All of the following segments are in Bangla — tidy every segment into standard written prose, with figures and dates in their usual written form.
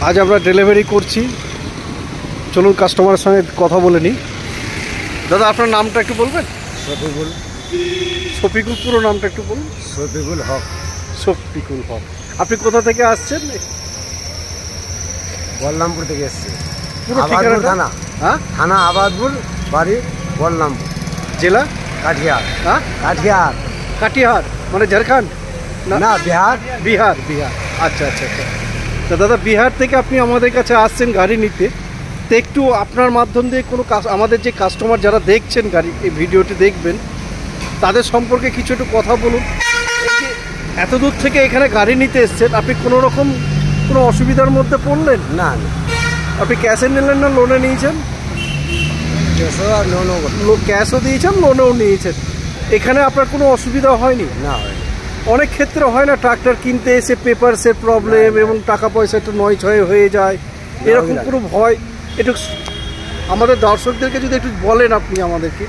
আজ আমরা ডেলিভারি করছি, চলুন কাস্টমারের সঙ্গে কথা বলে নিই। দাদা আপনার নামটা একটু বলবেন? শফিকুল। শফিকুল, পুরো নামটা একটু বলুন। শফিকুল হক। শফিকুল হক। আপনি কোথা থেকে আসছেন? বলরামপুর থেকে এসছি। পুরো আবাদপুর থানা। হ্যাঁ, থানা আবাদপুর, বাড়ি বলরামপুর, জেলা কাঠিয়ার। হ্যাঁ, কাঠিয়ার কাটিহার মানে ঝাড়খণ্ড না, বিহার। বিহার। বিহার, আচ্ছা আচ্ছা আচ্ছা। তা দাদা বিহার থেকে আপনি আমাদের কাছে আসছেন গাড়ি নিতে, তো একটু আপনার মাধ্যম দিয়ে কোনো আমাদের যে কাস্টমার যারা দেখছেন গাড়ি এই ভিডিওটি দেখবেন তাদের সম্পর্কে কিছু একটু কথা বলুন। এত দূর থেকে এখানে গাড়ি নিতে এসছেন, আপনি কোনো রকম কোনো অসুবিধার মধ্যে পড়লেন? না না, আপনি ক্যাশে নিলেন না লোনে নিয়েছেন? ক্যাশও দিয়েছেন, লোনেও নিয়েছেন। এখানে আপনার কোনো অসুবিধা হয়নি? না। অনেক ক্ষেত্রে হয় না, ট্রাক্টর কিনতে এসে পেপারসের প্রবলেম এবং টাকা পয়সা একটু নয় ছয় হয়ে যায়, এরকম কোনো ভয়? একটু আমাদের দর্শকদেরকে যদি একটু বলেন আপনি আমাদেরকে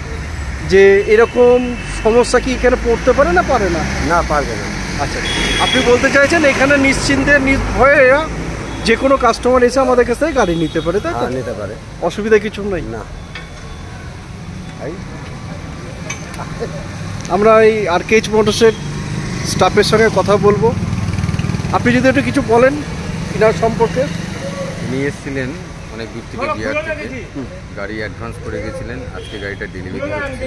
যে এরকম সমস্যা কি এখানে পড়তে পারে না পারে না? না, পারবে না। আচ্ছা, আপনি বলতে চাইছেন এখানে নিশ্চিন্তে নির্ভয়ে যে কোনো কাস্টমার এসে আমাদের কাছ থেকে গাড়ি নিতে পারে, তাই তো? নিতে পারে, অসুবিধা কিছু নাই। না। আমরা এই আরকেএইচ মোটরসের স্টাফের সঙ্গে কথা বলবো, আপনি যদি একটু কিছু বলেন এনার সম্পর্কে। নিয়ে এসেছিলেন অনেক দূর থেকে, বিহার থেকে গাড়ি অ্যাডভান্স করে গেছিলেন। আজকে গাড়িটা ডেলিভারি হচ্ছে,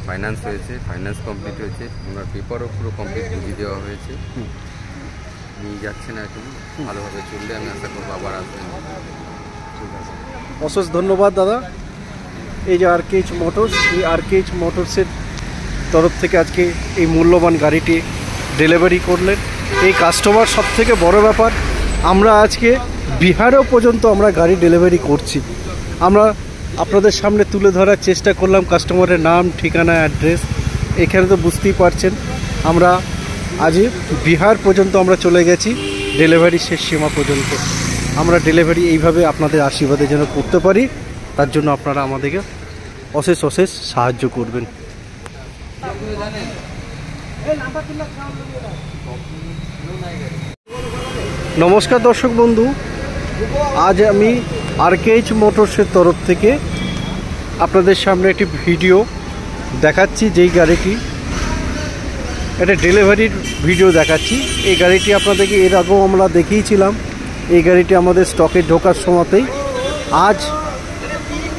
ফাইন্যান্স হয়েছে, ফাইন্যান্স কমপ্লিট হয়েছে, ওনার পেপারও পুরো কমপ্লিট বুঝিয়ে দেওয়া হয়েছে। নিয়ে যাচ্ছেন এখন, ভালোভাবে চললে আমি আশা করবো আবার আসবেন। ঠিক আছে, অশেষ ধন্যবাদ দাদা। এই যে আরকেএইচ মোটরস, এই আরকেএইচ মোটরসের তরফ থেকে আজকে এই মূল্যবান গাড়িটি ডেলিভারি করলেন এই কাস্টমার। সব থেকে বড় ব্যাপার, আমরা আজকে বিহারেও পর্যন্ত আমরা গাড়ি ডেলিভারি করছি। আমরা আপনাদের সামনে তুলে ধরার চেষ্টা করলাম কাস্টমারের নাম, ঠিকানা, অ্যাড্রেস। এখানে তো বুঝতেই পারছেন আমরা আজই বিহার পর্যন্ত আমরা চলে গেছি, ডেলিভারি শেষ সীমা পর্যন্ত। আমরা ডেলিভারি এইভাবে আপনাদের আশীর্বাদে যেন করতে পারি, তার জন্য আপনারা আমাদেরকে অশেষ অশেষ সাহায্য করবেন। নমস্কার দর্শক বন্ধু, আজ আমি আরকেএইচ মোটরসের তরফ থেকে আপনাদের সামনে একটি ভিডিও দেখাচ্ছি। যেই গাড়িটি, এটা ডেলিভারির ভিডিও দেখাচ্ছি। এই গাড়িটি আপনাদেরকে এর আগেও আমরা দেখিয়েছিলাম। এই গাড়িটি আমাদের স্টকে ঢোকার সময়তেই আজ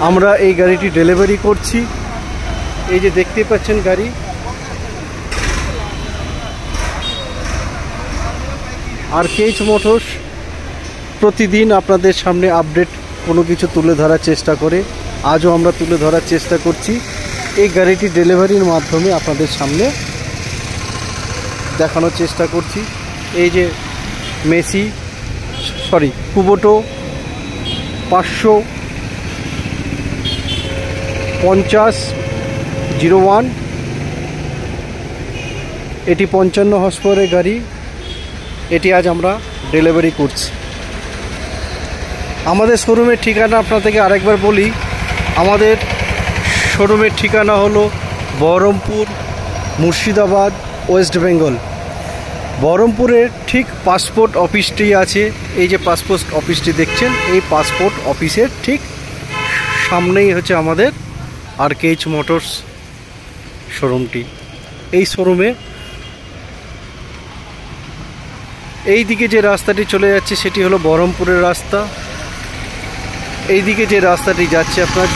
আমরা এই গাড়িটি ডেলিভারি করছি। এই যে দেখতে পাচ্ছেন গাড়ি, আরকেএইচ মোটরস প্রতিদিন আপনাদের সামনে আপডেট কোনো কিছু তুলে ধরার চেষ্টা করে, আজও আমরা তুলে ধরার চেষ্টা করছি। এই গাড়িটি ডেলিভারির মাধ্যমে আপনাদের সামনে দেখানোর চেষ্টা করছি। এই যে কুবোটো 550-01, এটি 55 হর্স পাওয়ারের গাড়ি। এটি আজ আমরা ডেলিভারি করছি। আমাদের শোরুমের ঠিকানা আপনাদেরকে আরেকবার বলি। আমাদের শোরুমের ঠিকানা হলো বহরমপুর, মুর্শিদাবাদ, ওয়েস্ট বেঙ্গল। বহরমপুরের ঠিক পাসপোর্ট অফিসটি আছে, এই যে পাসপোর্ট অফিসটি দেখছেন, এই পাসপোর্ট অফিসের ঠিক সামনেই হচ্ছে আমাদের আরকেএইচ মোটরস শোরুমটি। এই শোরুমে এই দিকে যে রাস্তাটি চলে যাচ্ছে সেটি হলো বহরমপুরের রাস্তা। এই দিকে যে রাস্তাটি যাচ্ছে আপনার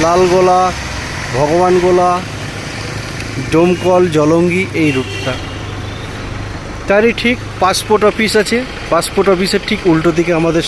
লালগোলা, ভগবানগোলা, ডোমকল, জলঙ্গি, এই রুটটা। তারই ঠিক পাসপোর্ট অফিস আছে, পাসপোর্ট অফিসের ঠিক উল্টো দিকে আমাদের